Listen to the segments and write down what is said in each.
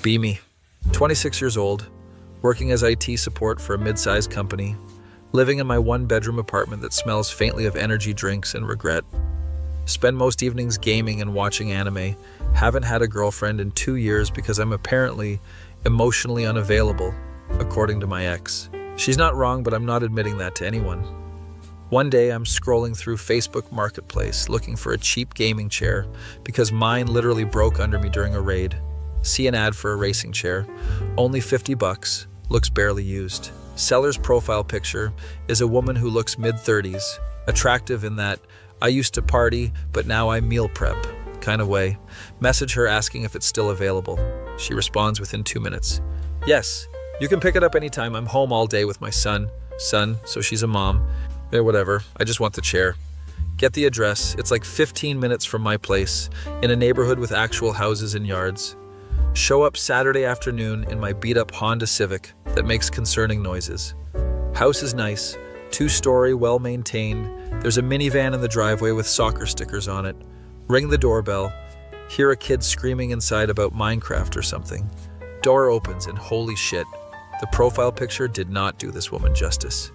Be me. 26 years old, working as IT support for a mid-sized company, living in my one-bedroom apartment that smells faintly of energy drinks and regret. Spend most evenings gaming and watching anime. Haven't had a girlfriend in 2 years because I'm apparently emotionally unavailable, according to my ex. She's not wrong, but I'm not admitting that to anyone. One day, I'm scrolling through Facebook Marketplace looking for a cheap gaming chair because mine literally broke under me during a raid. See an ad for a racing chair. Only $50, looks barely used. Seller's profile picture is a woman who looks mid-30s, attractive in that I used to party, but now I meal prep kind of way. Message her asking if it's still available. She responds within 2 minutes. Yes, you can pick it up anytime. I'm home all day with my son, so she's a mom. Whatever, I just want the chair. Get the address. It's like 15 minutes from my place, in a neighborhood with actual houses and yards. Show up Saturday afternoon in my beat-up Honda Civic that makes concerning noises. House is nice, 2-story, well-maintained. There's a minivan in the driveway with soccer stickers on it. Ring the doorbell. Hear a kid screaming inside about Minecraft or something. Door opens and holy shit, the profile picture did not do this woman justice.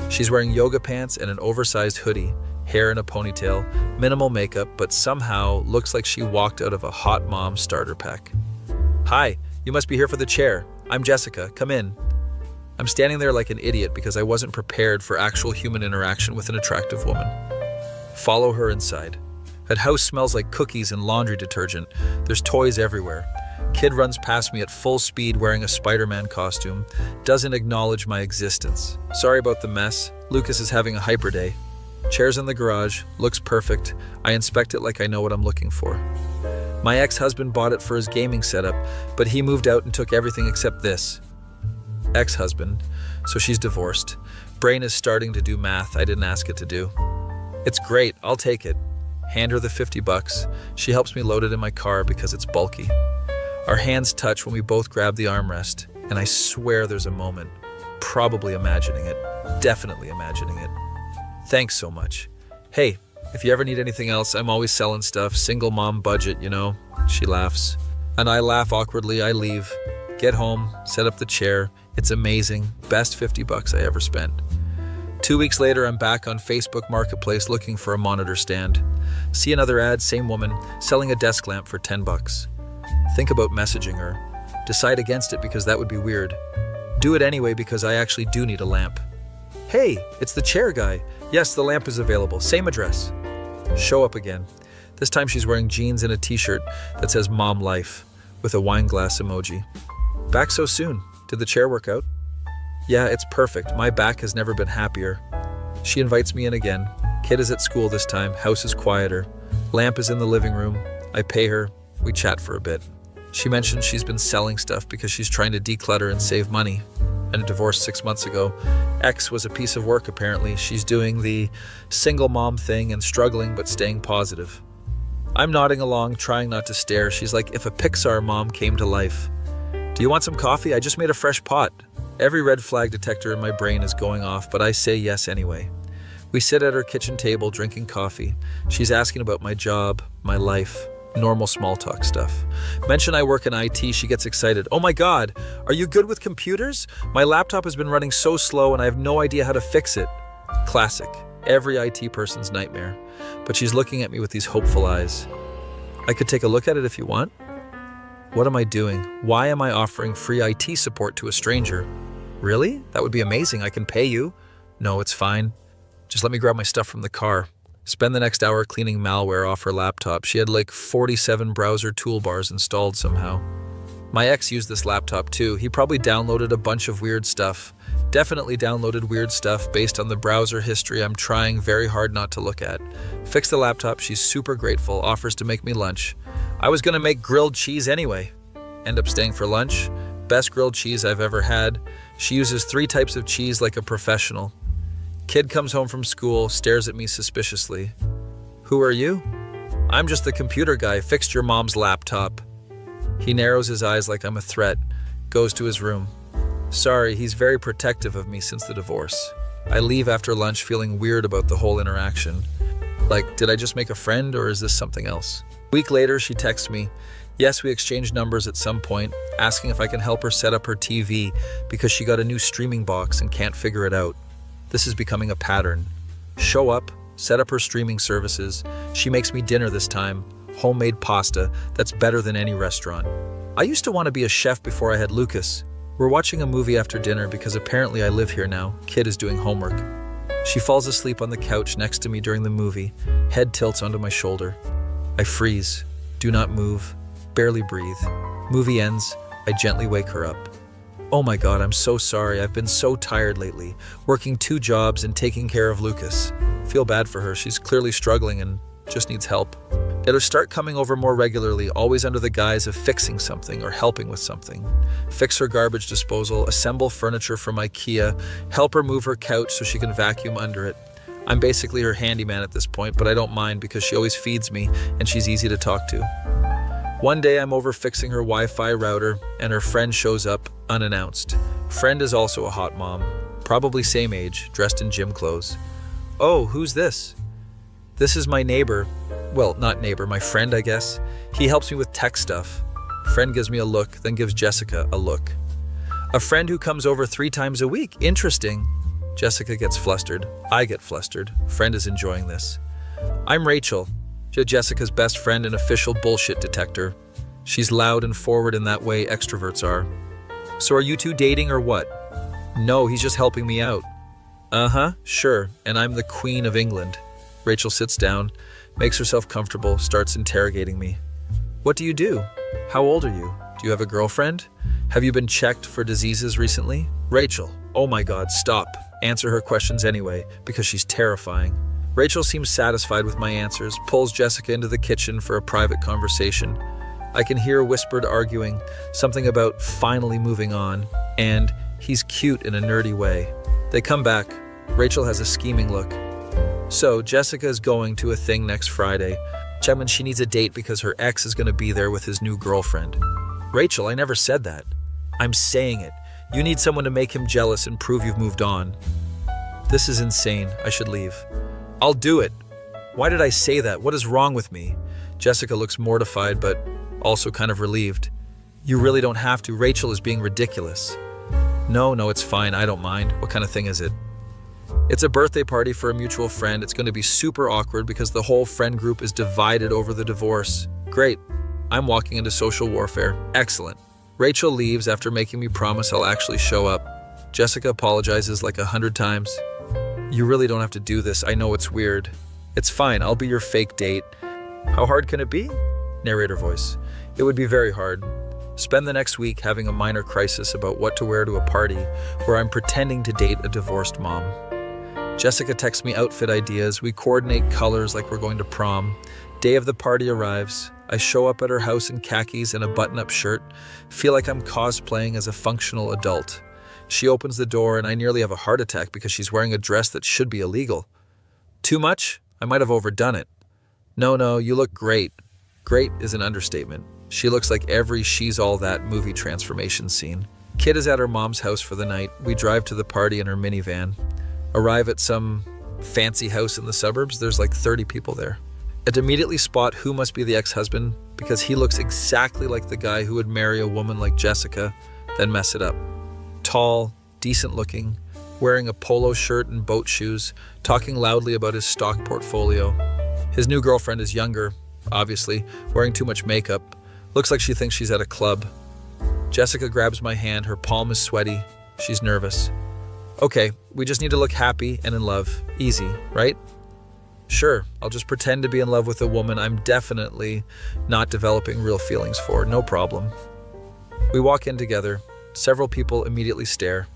She's wearing yoga pants and an oversized hoodie, hair in a ponytail, minimal makeup, but somehow looks like she walked out of a hot mom starter pack. Hi, you must be here for the chair. I'm Jessica, come in. I'm standing there like an idiot because I wasn't prepared for actual human interaction with an attractive woman. Follow her inside. That house smells like cookies and laundry detergent. There's toys everywhere. Kid runs past me at full speed wearing a Spider-Man costume, doesn't acknowledge my existence. Sorry about the mess. Lucas is having a hyper day. Chair's in the garage, looks perfect. I inspect it like I know what I'm looking for. My ex-husband bought it for his gaming setup, but he moved out and took everything except this. Ex-husband, so she's divorced. Brain is starting to do math I didn't ask it to do. It's great, I'll take it. Hand her the $50. She helps me load it in my car because it's bulky. Our hands touch when we both grab the armrest, and I swear there's a moment. Probably imagining it. Definitely imagining it. Thanks so much. Hey, if you ever need anything else, I'm always selling stuff. Single mom budget, you know. She laughs. And I laugh awkwardly. I leave. Get home, set up the chair. It's amazing. Best $50 I ever spent. 2 weeks later, I'm back on Facebook Marketplace looking for a monitor stand. See another ad, same woman, selling a desk lamp for $10. Think about messaging her. Decide against it because that would be weird. Do it anyway because I actually do need a lamp. Hey, it's the chair guy. Yes, the lamp is available. Same address. Show up again. This time she's wearing jeans and a t-shirt that says Mom Life with a wine glass emoji. Back so soon. Did the chair work out? Yeah, it's perfect. My back has never been happier. She invites me in again. Kid is at school this time. House is quieter. Lamp is in the living room. I pay her. We chat for a bit. She mentions she's been selling stuff because she's trying to declutter and save money. And divorced 6 months ago. Ex was a piece of work apparently. She's doing the single mom thing and struggling but staying positive. I'm nodding along, trying not to stare. She's like, if a Pixar mom came to life. Do you want some coffee? I just made a fresh pot. Every red flag detector in my brain is going off, but I say yes anyway. We sit at her kitchen table drinking coffee. She's asking about my job, my life. Normal small talk stuff. Mention I work in IT, she gets excited. Oh my God, are you good with computers? My laptop has been running so slow and I have no idea how to fix it. Classic. Every IT person's nightmare. But she's looking at me with these hopeful eyes. I could take a look at it if you want. What am I doing? Why am I offering free IT support to a stranger? Really? That would be amazing. I can pay you. No, it's fine. Just let me grab my stuff from the car. Spend the next hour cleaning malware off her laptop. She had like 47 browser toolbars installed somehow. My ex used this laptop too. He probably downloaded a bunch of weird stuff. Definitely downloaded weird stuff based on the browser history I'm trying very hard not to look at. Fix the laptop, she's super grateful, offers to make me lunch. I was gonna make grilled cheese anyway. End up staying for lunch. Best grilled cheese I've ever had. She uses 3 types of cheese like a professional. Kid comes home from school, stares at me suspiciously. Who are you? I'm just the computer guy, fixed your mom's laptop. He narrows his eyes like I'm a threat, goes to his room. Sorry, he's very protective of me since the divorce. I leave after lunch feeling weird about the whole interaction. Like, did I just make a friend or is this something else? A week later, she texts me, Yes, we exchanged numbers at some point, asking if I can help her set up her TV because she got a new streaming box and can't figure it out. This is becoming a pattern. Show up, set up her streaming services. She makes me dinner this time, homemade pasta that's better than any restaurant. I used to want to be a chef before I had Lucas. We're watching a movie after dinner because apparently I live here now. Kid is doing homework. She falls asleep on the couch next to me during the movie, head tilts onto my shoulder. I freeze, do not move, barely breathe. Movie ends, I gently wake her up. Oh my God, I'm so sorry. I've been so tired lately, working 2 jobs and taking care of Lucas. Feel bad for her. She's clearly struggling and just needs help. It'll start coming over more regularly, always under the guise of fixing something or helping with something. Fix her garbage disposal, assemble furniture from IKEA, help her move her couch so she can vacuum under it. I'm basically her handyman at this point, but I don't mind because she always feeds me and she's easy to talk to. One day I'm over fixing her Wi-Fi router and her friend shows up unannounced. Friend is also a hot mom, probably same age, dressed in gym clothes. Oh, who's this? This is my neighbor. Well, not neighbor, my friend, I guess. He helps me with tech stuff. Friend gives me a look, then gives Jessica a look. A friend who comes over 3 times a week. Interesting. Jessica gets flustered. I get flustered. Friend is enjoying this. I'm Rachel, Jessica's best friend and official bullshit detector. She's loud and forward in that way extroverts are. So are you 2 dating or what? No, he's just helping me out. Uh-huh, sure, and I'm the Queen of England. Rachel sits down, makes herself comfortable, starts interrogating me. What do you do? How old are you? Do you have a girlfriend? Have you been checked for diseases recently? Rachel, oh my God, stop. Answer her questions anyway, because she's terrifying. Rachel seems satisfied with my answers, pulls Jessica into the kitchen for a private conversation. I can hear whispered arguing, something about finally moving on, and he's cute in a nerdy way. They come back. Rachel has a scheming look. So, Jessica is going to a thing next Friday. Chapman, she needs a date because her ex is going to be there with his new girlfriend. Rachel, I never said that. I'm saying it. You need someone to make him jealous and prove you've moved on. This is insane. I should leave. I'll do it. Why did I say that? What is wrong with me? Jessica looks mortified, but also kind of relieved. You really don't have to. Rachel is being ridiculous. No, it's fine. I don't mind. What kind of thing is it? It's a birthday party for a mutual friend. It's going to be super awkward because the whole friend group is divided over the divorce. Great. I'm walking into social warfare. Excellent. Rachel leaves after making me promise I'll actually show up. Jessica apologizes like 100 times. You really don't have to do this. I know it's weird. It's fine. I'll be your fake date. How hard can it be? Narrator voice. It would be very hard. Spend the next week having a minor crisis about what to wear to a party where I'm pretending to date a divorced mom. Jessica texts me outfit ideas. We coordinate colors like we're going to prom. Day of the party arrives. I show up at her house in khakis and a button-up shirt. Feel like I'm cosplaying as a functional adult. She opens the door and I nearly have a heart attack because she's wearing a dress that should be illegal. Too much? I might have overdone it. No, you look great. Great is an understatement. She looks like every She's All That movie transformation scene. Kid is at her mom's house for the night. We drive to the party in her minivan. Arrive at some fancy house in the suburbs. There's like 30 people there. I'd immediately spot who must be the ex-husband because he looks exactly like the guy who would marry a woman like Jessica, then mess it up. Tall, decent looking, wearing a polo shirt and boat shoes, talking loudly about his stock portfolio. His new girlfriend is younger, obviously, wearing too much makeup. Looks like she thinks she's at a club. Jessica grabs my hand. Her palm is sweaty. She's nervous. Okay, we just need to look happy and in love. Easy, right? Sure, I'll just pretend to be in love with a woman I'm definitely not developing real feelings for. No problem. We walk in together. Several people immediately stare.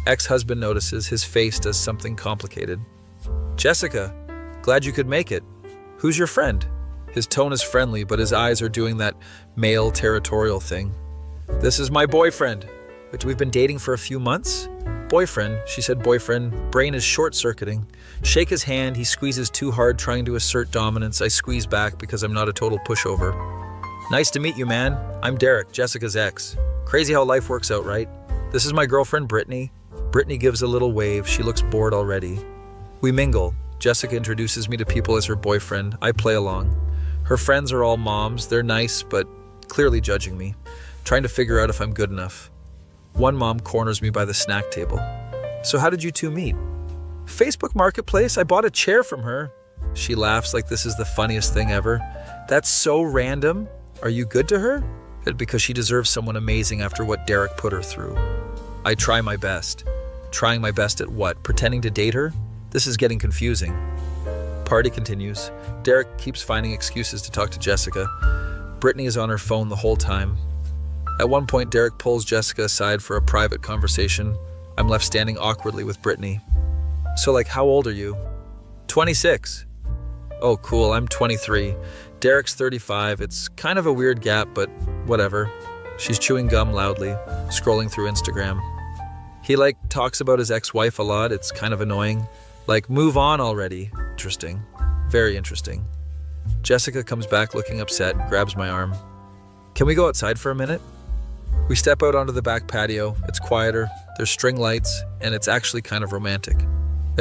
Ex-husband notices. His face does something complicated. Jessica, glad you could make it. Who's your friend? His tone is friendly, but his eyes are doing that male territorial thing. This is my boyfriend. But we've been dating for a few months? Boyfriend, she said boyfriend. Brain is short-circuiting. Shake his hand. He squeezes too hard, trying to assert dominance. I squeeze back because I'm not a total pushover. Nice to meet you, man. I'm Derek, Jessica's ex. Crazy how life works out, right? This is my girlfriend, Brittany. Brittany gives a little wave. She looks bored already. We mingle. Jessica introduces me to people as her boyfriend. I play along. Her friends are all moms. They're nice, but clearly judging me, trying to figure out if I'm good enough. One mom corners me by the snack table. So how did you two meet? Facebook Marketplace, I bought a chair from her. She laughs like this is the funniest thing ever. That's so random. Are you good to her? Because she deserves someone amazing after what Derek put her through. I try my best. Trying my best at what? Pretending to date her? This is getting confusing. Party continues. Derek keeps finding excuses to talk to Jessica. Brittany is on her phone the whole time. At one point, Derek pulls Jessica aside for a private conversation. I'm left standing awkwardly with Brittany. So how old are you? 26. Oh, cool, I'm 23. Derek's 35. It's kind of a weird gap, but whatever. She's chewing gum loudly, scrolling through Instagram. He talks about his ex-wife a lot. It's kind of annoying. Move on already. Interesting. Very interesting. Jessica comes back looking upset, grabs my arm. Can we go outside for a minute? We step out onto the back patio. It's quieter, there's string lights, and it's actually kind of romantic.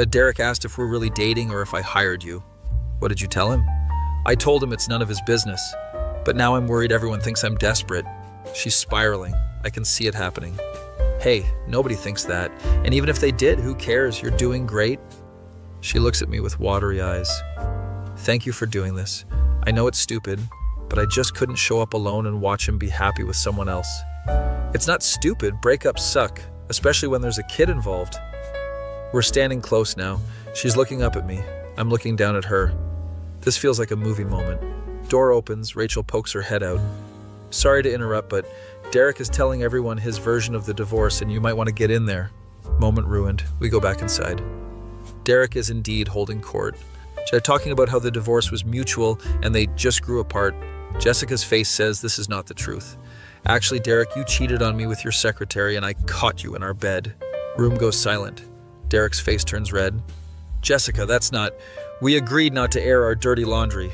Derek asked if we're really dating or if I hired you. What did you tell him? I told him it's none of his business, but now I'm worried everyone thinks I'm desperate. She's spiraling. I can see it happening. Hey, nobody thinks that, and even if they did, who cares? You're doing great. She looks at me with watery eyes. Thank you for doing this. I know it's stupid, but I just couldn't show up alone and watch him be happy with someone else. It's not stupid. Breakups suck, especially when there's a kid involved. We're standing close now. She's looking up at me. I'm looking down at her. This feels like a movie moment. Door opens. Rachel pokes her head out. Sorry to interrupt, but Derek is telling everyone his version of the divorce and you might want to get in there. Moment ruined. We go back inside. Derek is indeed holding court. They're talking about how the divorce was mutual and they just grew apart. Jessica's face says this is not the truth. Actually, Derek, you cheated on me with your secretary and I caught you in our bed. Room goes silent. Derek's face turns red. Jessica, that's not... We agreed not to air our dirty laundry.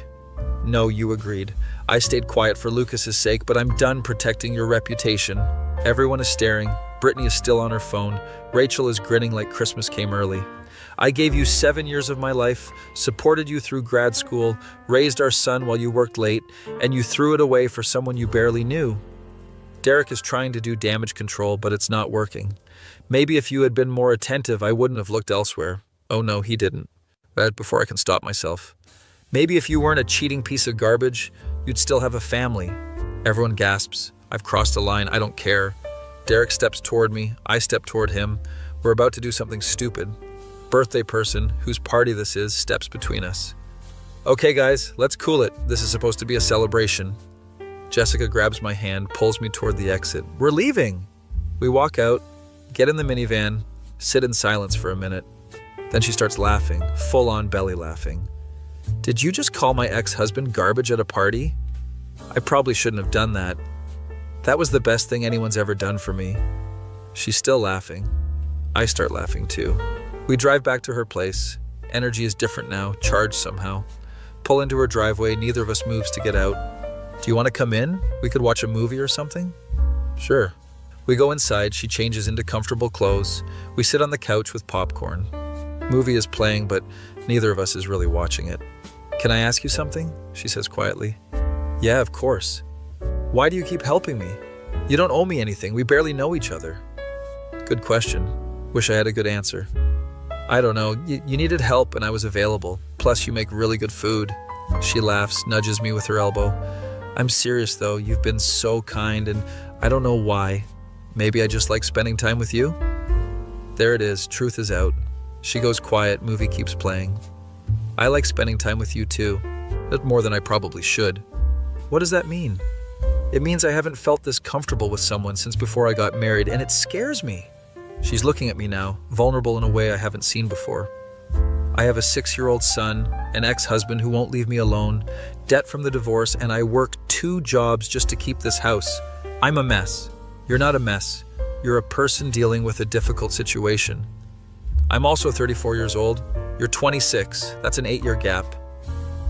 No, you agreed. I stayed quiet for Lucas's sake, but I'm done protecting your reputation. Everyone is staring. Brittany is still on her phone. Rachel is grinning like Christmas came early. I gave you 7 years of my life, supported you through grad school, raised our son while you worked late, and you threw it away for someone you barely knew. Derek is trying to do damage control, but it's not working. Maybe if you had been more attentive, I wouldn't have looked elsewhere. Oh no, he didn't. But before I can stop myself. Maybe if you weren't a cheating piece of garbage, you'd still have a family. Everyone gasps. I've crossed a line. I don't care. Derek steps toward me. I step toward him. We're about to do something stupid. Birthday person, whose party this is, steps between us. Okay, guys, let's cool it. This is supposed to be a celebration. Jessica grabs my hand, pulls me toward the exit. We're leaving! We walk out, get in the minivan, sit in silence for a minute. Then she starts laughing, full-on belly laughing. Did you just call my ex-husband garbage at a party? I probably shouldn't have done that. That was the best thing anyone's ever done for me. She's still laughing. I start laughing too. We drive back to her place. Energy is different now, charged somehow. Pull into her driveway, neither of us moves to get out. Do you want to come in? We could watch a movie or something? Sure. We go inside, she changes into comfortable clothes. We sit on the couch with popcorn. Movie is playing, but neither of us is really watching it. Can I ask you something? She says quietly. Yeah, of course. Why do you keep helping me? You don't owe me anything. We barely know each other. Good question. Wish I had a good answer. I don't know. You needed help and I was available. Plus, you make really good food. She laughs, nudges me with her elbow. I'm serious though. You've been so kind and I don't know why. Maybe I just like spending time with you? There it is. Truth is out. She goes quiet. Movie keeps playing. I like spending time with you too. But more than I probably should. What does that mean? It means I haven't felt this comfortable with someone since before I got married, and it scares me. She's looking at me now, vulnerable in a way I haven't seen before. I have a 6-year-old son, an ex-husband who won't leave me alone, debt from the divorce, and I work 2 jobs just to keep this house. I'm a mess. You're not a mess. You're a person dealing with a difficult situation. I'm also 34 years old. You're 26. That's an 8-year gap.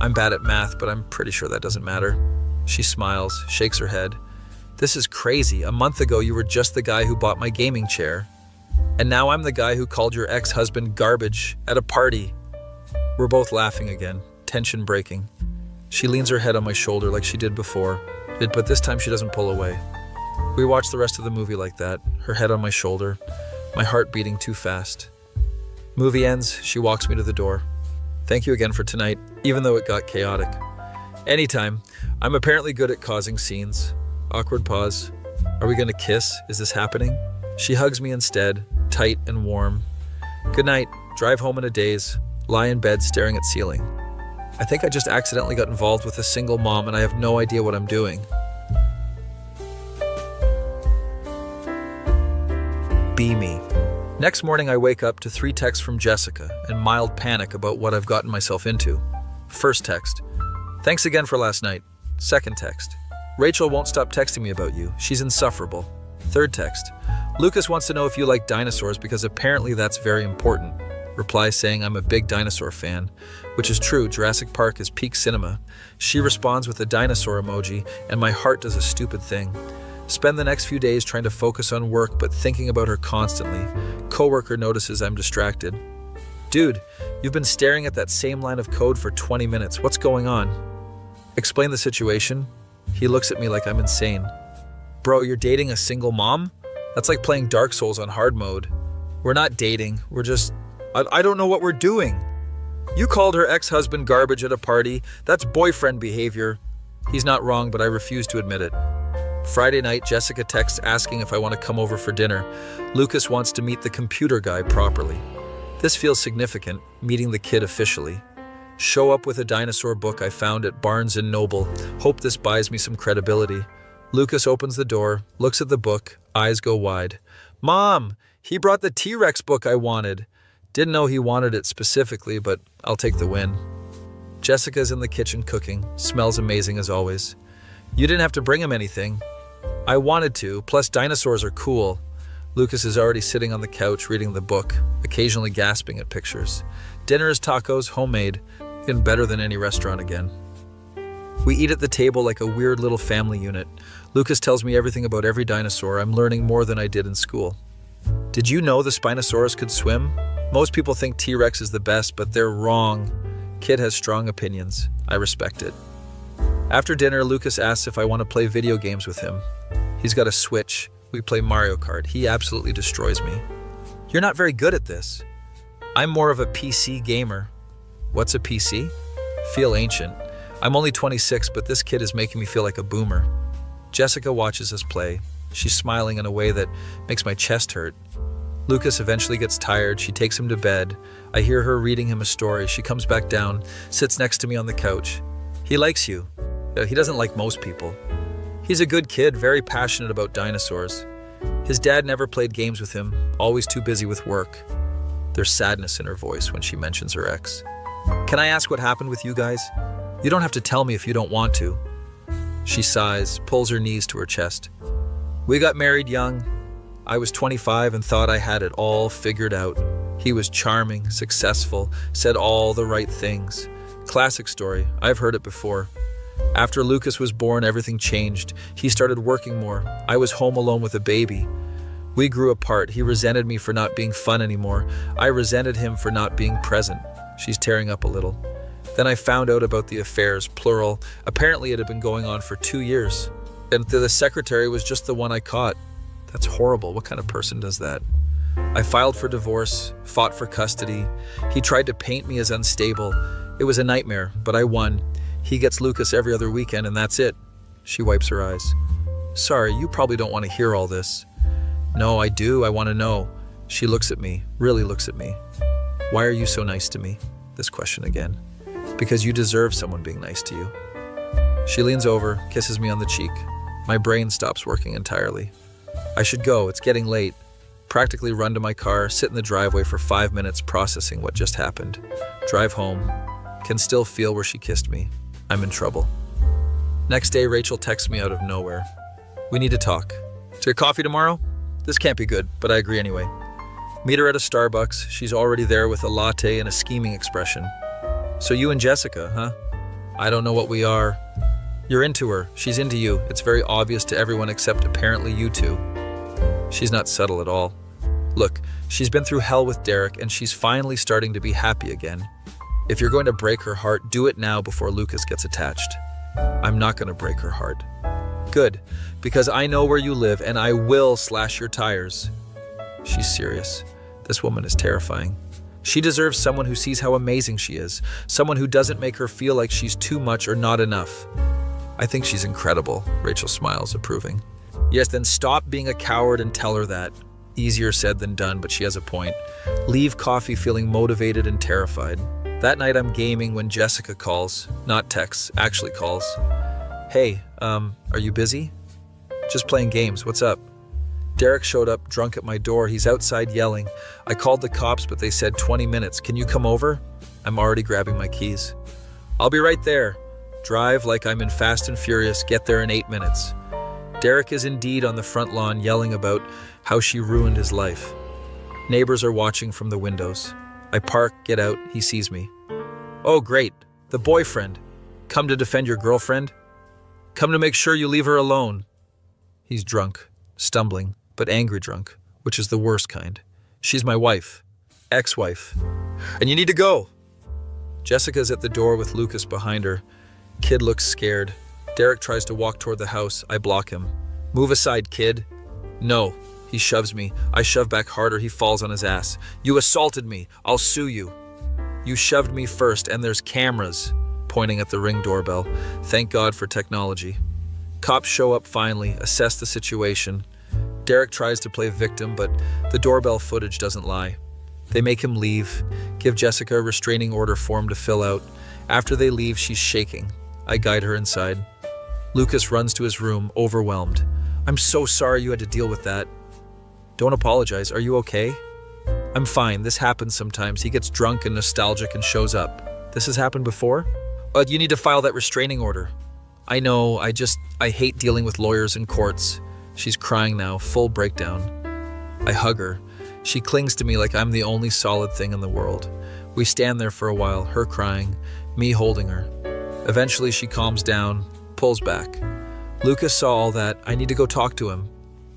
I'm bad at math, but I'm pretty sure that doesn't matter. She smiles, shakes her head. This is crazy. A month ago, you were just the guy who bought my gaming chair. And now I'm the guy who called your ex-husband garbage at a party. We're both laughing again, tension breaking. She leans her head on my shoulder like she did before. But this time she doesn't pull away. We watch the rest of the movie like that, her head on my shoulder, my heart beating too fast. Movie ends, she walks me to the door. Thank you again for tonight, even though it got chaotic. Anytime. I'm apparently good at causing scenes. Awkward pause. Are we gonna kiss? Is this happening? She hugs me instead, tight and warm. Good night. Drive home in a daze. Lie in bed staring at ceiling. I think I just accidentally got involved with a single mom and I have no idea what I'm doing. Be me. Next morning I wake up to 3 texts from Jessica and mild panic about what I've gotten myself into. First text. Thanks again for last night. Second text. Rachel won't stop texting me about you. She's insufferable. Third text. Lucas wants to know if you like dinosaurs because apparently that's very important. Reply saying I'm a big dinosaur fan, which is true. Jurassic Park is peak cinema. She responds with a dinosaur emoji and my heart does a stupid thing. Spend the next few days trying to focus on work but thinking about her constantly. Coworker notices I'm distracted. Dude, you've been staring at that same line of code for 20 minutes. What's going on? Explain the situation. He looks at me like I'm insane. Bro, you're dating a single mom? That's like playing Dark Souls on hard mode. We're not dating. We're just... I don't know what we're doing. You called her ex-husband garbage at a party. That's boyfriend behavior. He's not wrong, but I refuse to admit it. Friday night, Jessica texts asking if I want to come over for dinner. Lucas wants to meet the computer guy properly. This feels significant, meeting the kid officially. Show up with a dinosaur book I found at Barnes & Noble. Hope this buys me some credibility. Lucas opens the door, looks at the book, eyes go wide. Mom, he brought the T-Rex book I wanted. Didn't know he wanted it specifically, but I'll take the win. Jessica's in the kitchen cooking, smells amazing as always. You didn't have to bring him anything. I wanted to, plus dinosaurs are cool. Lucas is already sitting on the couch reading the book, occasionally gasping at pictures. Dinner is tacos, homemade, and better than any restaurant again. We eat at the table like a weird little family unit. Lucas tells me everything about every dinosaur. I'm learning more than I did in school. Did you know the Spinosaurus could swim? Most people think T-Rex is the best, but they're wrong. Kid has strong opinions. I respect it. After dinner, Lucas asks if I want to play video games with him. He's got a Switch. We play Mario Kart. He absolutely destroys me. You're not very good at this. I'm more of a PC gamer. What's a PC? Feel ancient. I'm only 26, but this kid is making me feel like a boomer. Jessica watches us play. She's smiling in a way that makes my chest hurt. Lucas eventually gets tired. She takes him to bed. I hear her reading him a story. She comes back down, sits next to me on the couch. He likes you. He doesn't like most people. He's a good kid, very passionate about dinosaurs. His dad never played games with him, always too busy with work. There's sadness in her voice when she mentions her ex. Can I ask what happened with you guys? You don't have to tell me if you don't want to. She sighs, pulls her knees to her chest. We got married young. I was 25 and thought I had it all figured out. He was charming, successful, said all the right things. Classic story. I've heard it before. After Lucas was born, everything changed. He started working more. I was home alone with a baby. We grew apart. He resented me for not being fun anymore. I resented him for not being present. She's tearing up a little. Then I found out about the affairs, plural. Apparently it had been going on for 2 years. And the secretary was just the one I caught. That's horrible. What kind of person does that? I filed for divorce, fought for custody. He tried to paint me as unstable. It was a nightmare, but I won. He gets Lucas every other weekend and that's it. She wipes her eyes. Sorry, you probably don't want to hear all this. No, I do. I want to know. She looks at me, really looks at me. Why are you so nice to me? This question again. Because you deserve someone being nice to you. She leans over, kisses me on the cheek. My brain stops working entirely. I should go. It's getting late. Practically run to my car, sit in the driveway for 5 minutes processing what just happened. Drive home. Can still feel where she kissed me. I'm in trouble. Next day, Rachel texts me out of nowhere. We need to talk. To get coffee tomorrow? This can't be good, but I agree anyway. Meet her at a Starbucks. She's already there with a latte and a scheming expression. So you and Jessica, huh? I don't know what we are. You're into her. She's into you. It's very obvious to everyone except apparently you two. She's not subtle at all. Look, she's been through hell with Derek and she's finally starting to be happy again. If you're going to break her heart, do it now before Lucas gets attached. I'm not going to break her heart. Good, because I know where you live and I will slash your tires. She's serious. This woman is terrifying. She deserves someone who sees how amazing she is, someone who doesn't make her feel like she's too much or not enough. I think she's incredible, Rachel smiles, approving. Yes, then stop being a coward and tell her that. Easier said than done, but she has a point. Leave coffee feeling motivated and terrified. That night I'm gaming when Jessica calls, not texts, actually calls. Hey, are you busy? Just playing games, what's up? Derek showed up drunk at my door. He's outside yelling. I called the cops, but they said 20 minutes. Can you come over? I'm already grabbing my keys. I'll be right there. Drive like I'm in Fast and Furious. Get there in 8 minutes. Derek is indeed on the front lawn yelling about how she ruined his life. Neighbors are watching from the windows. I park, get out, he sees me. Oh, great. The boyfriend. Come to defend your girlfriend? Come to make sure you leave her alone. He's drunk, stumbling, but angry drunk, which is the worst kind. She's my wife, ex-wife, and you need to go. Jessica's at the door with Lucas behind her. Kid looks scared. Derek tries to walk toward the house. I block him. Move aside, kid. No. He shoves me. I shove back harder. He falls on his ass. You assaulted me. I'll sue you. You shoved me first, and there's cameras, pointing at the Ring doorbell. Thank God for technology. Cops show up finally, assess the situation. Derek tries to play victim, but the doorbell footage doesn't lie. They make him leave, give Jessica a restraining order form to fill out. After they leave, she's shaking. I guide her inside. Lucas runs to his room, overwhelmed. I'm so sorry you had to deal with that. Don't apologize. Are you okay? I'm fine. This happens sometimes. He gets drunk and nostalgic and shows up. This has happened before? But you need to file that restraining order. I know. I hate dealing with lawyers and courts. She's crying now, full breakdown. I hug her. She clings to me like I'm the only solid thing in the world. We stand there for a while, her crying, me holding her. Eventually she calms down, pulls back. Lucas saw all that. I need to go talk to him.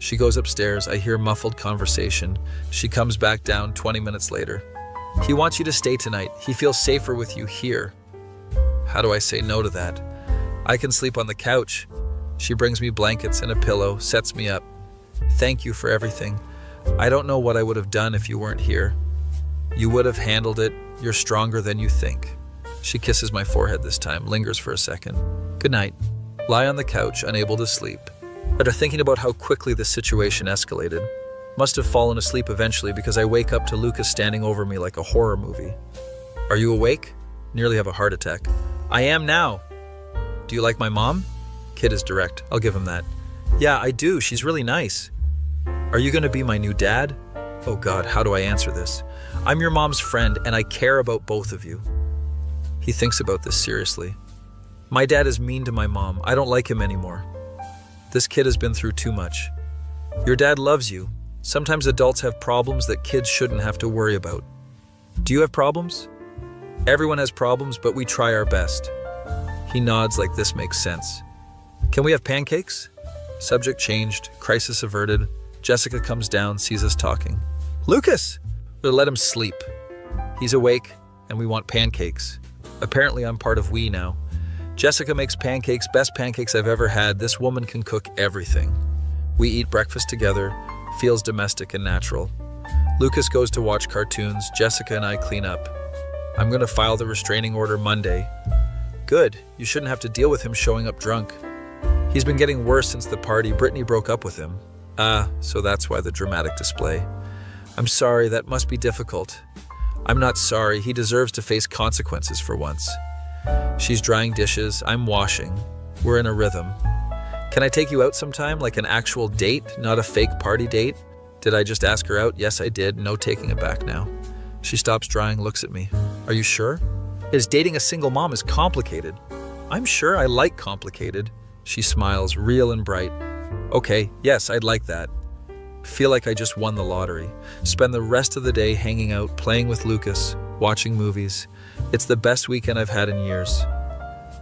She goes upstairs. I hear muffled conversation. She comes back down 20 minutes later. He wants you to stay tonight. He feels safer with you here. How do I say no to that? I can sleep on the couch. She brings me blankets and a pillow, sets me up. Thank you for everything. I don't know what I would have done if you weren't here. You would have handled it. You're stronger than you think. She kisses my forehead this time, lingers for a second. Good night. Lie on the couch, unable to sleep. After thinking about how quickly the situation escalated, must have fallen asleep eventually because I wake up to Lucas standing over me like a horror movie. Are you awake? Nearly have a heart attack. I am now. Do you like my mom? Kid is direct. I'll give him that. Yeah, I do. She's really nice. Are you going to be my new dad? Oh God, how do I answer this? I'm your mom's friend and I care about both of you. He thinks about this seriously. My dad is mean to my mom. I don't like him anymore. This kid has been through too much. Your dad loves you. Sometimes adults have problems that kids shouldn't have to worry about. Do you have problems? Everyone has problems, but we try our best. He nods like this makes sense. Can we have pancakes? Subject changed, crisis averted. Jessica comes down, sees us talking. Lucas! We'll let him sleep. He's awake, and we want pancakes. Apparently I'm part of we now. Jessica makes pancakes, best pancakes I've ever had. This woman can cook everything. We eat breakfast together, feels domestic and natural. Lucas goes to watch cartoons, Jessica and I clean up. I'm going to file the restraining order Monday. Good, you shouldn't have to deal with him showing up drunk. He's been getting worse since the party. Brittany broke up with him. So that's why the dramatic display. I'm sorry, that must be difficult. I'm not sorry, he deserves to face consequences for once. She's drying dishes, I'm washing. We're in a rhythm. Can I take you out sometime, like an actual date, not a fake party date? Did I just ask her out? Yes, I did. No taking it back now. She stops drying, looks at me. Are you sure? Dating a single mom is complicated. I'm sure I like complicated. She smiles, real and bright. Okay, yes, I'd like that. Feel like I just won the lottery. Spend the rest of the day hanging out, playing with Lucas, watching movies. It's the best weekend I've had in years.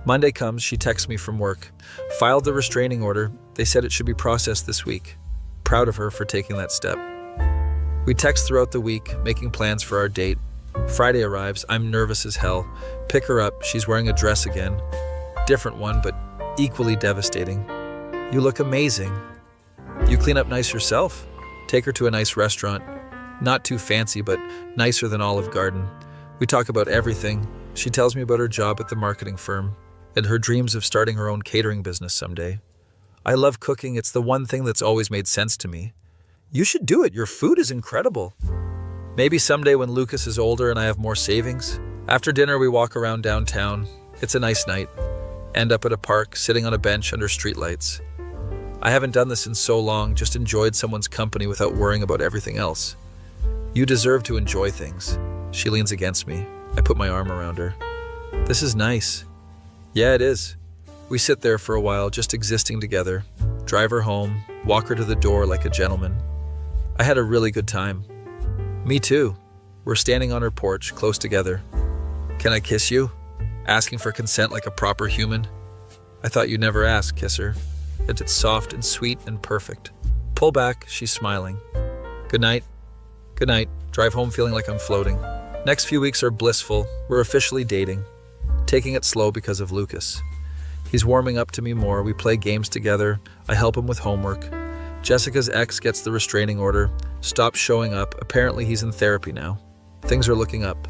Monday comes, she texts me from work. Filed the restraining order. They said it should be processed this week. Proud of her for taking that step. We text throughout the week, making plans for our date. Friday arrives, I'm nervous as hell. Pick her up, she's wearing a dress again. Different one, but equally devastating. You look amazing. You clean up nice yourself. Take her to a nice restaurant. Not too fancy, but nicer than Olive Garden. We talk about everything. She tells me about her job at the marketing firm and her dreams of starting her own catering business someday. I love cooking. It's the one thing that's always made sense to me. You should do it. Your food is incredible. Maybe someday when Lucas is older and I have more savings. After dinner, we walk around downtown. It's a nice night. End up at a park, sitting on a bench under streetlights. I haven't done this in so long, just enjoyed someone's company without worrying about everything else. You deserve to enjoy things. She leans against me. I put my arm around her. This is nice. Yeah, it is. We sit there for a while, just existing together. Drive her home, walk her to the door like a gentleman. I had a really good time. Me too. We're standing on her porch, close together. Can I kiss you? Asking for consent like a proper human. I thought you'd never ask, kiss her. It's soft and sweet and perfect. Pull back, she's smiling. Good night. Good night. Drive home feeling like I'm floating. Next few weeks are blissful. We're officially dating. Taking it slow because of Lucas. He's warming up to me more. We play games together. I help him with homework. Jessica's ex gets the restraining order, stops showing up. Apparently he's in therapy now. Things are looking up.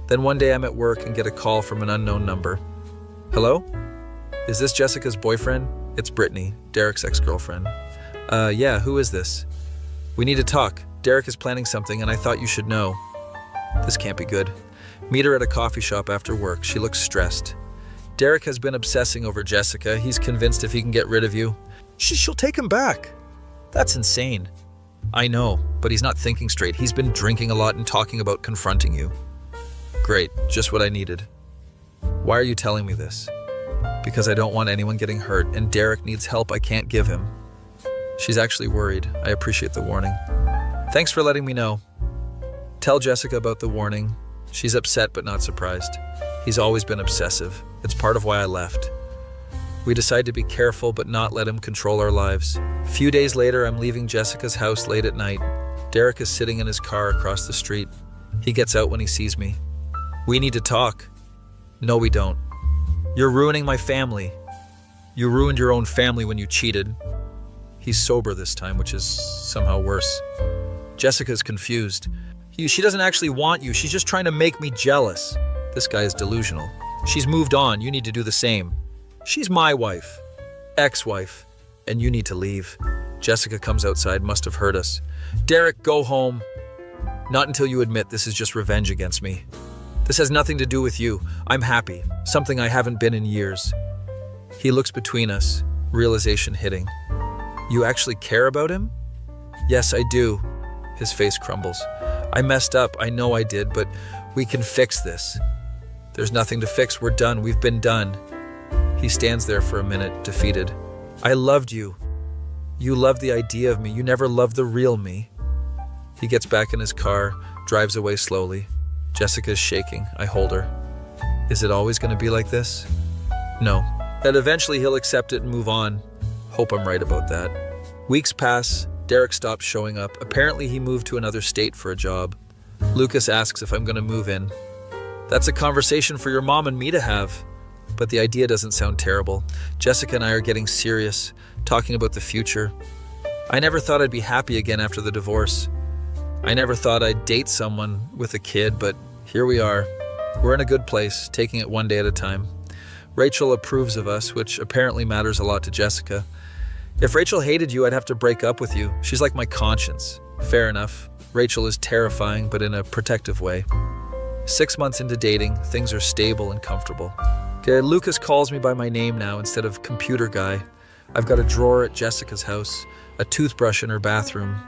Then one day I'm at work and get a call from an unknown number. Hello? Is this Jessica's boyfriend? It's Brittany, Derek's ex-girlfriend. Yeah, who is this? We need to talk. Derek is planning something and I thought you should know. This can't be good. Meet her at a coffee shop after work. She looks stressed. Derek has been obsessing over Jessica. He's convinced if he can get rid of you, she'll take him back. That's insane. I know, but he's not thinking straight. He's been drinking a lot and talking about confronting you. Great, just what I needed. Why are you telling me this? Because I don't want anyone getting hurt, and Derek needs help I can't give him. She's actually worried. I appreciate the warning. Thanks for letting me know. Tell Jessica about the warning. She's upset but not surprised. He's always been obsessive. It's part of why I left. We decide to be careful but not let him control our lives. A few days later, I'm leaving Jessica's house late at night. Derek is sitting in his car across the street. He gets out when he sees me. We need to talk. No, we don't. You're ruining my family. You ruined your own family when you cheated. He's sober this time, which is somehow worse. Jessica's confused. She doesn't actually want you. She's just trying to make me jealous. This guy is delusional. She's moved on. You need to do the same. She's my wife. Ex-wife. And you need to leave. Jessica comes outside, must have heard us. Derek, go home. Not until you admit this is just revenge against me. This has nothing to do with you. I'm happy. Something I haven't been in years. He looks between us, realization hitting. You actually care about him? Yes, I do. His face crumbles. I messed up. I know I did, but we can fix this. There's nothing to fix. We're done. We've been done. He stands there for a minute, defeated. I loved you. You loved the idea of me. You never loved the real me. He gets back in his car, drives away slowly. Jessica's shaking. I hold her. Is it always going to be like this? No. And eventually he'll accept it and move on. Hope I'm right about that. Weeks pass. Derek stops showing up. Apparently he moved to another state for a job. Lucas asks if I'm going to move in. That's a conversation for your mom and me to have. But the idea doesn't sound terrible. Jessica and I are getting serious, talking about the future. I never thought I'd be happy again after the divorce. I never thought I'd date someone with a kid, but here we are. We're in a good place, taking it one day at a time. Rachel approves of us, which apparently matters a lot to Jessica. If Rachel hated you, I'd have to break up with you. She's like my conscience. Fair enough. Rachel is terrifying, but in a protective way. 6 months into dating, things are stable and comfortable. Okay, Lucas calls me by my name now instead of computer guy. I've got a drawer at Jessica's house, a toothbrush in her bathroom.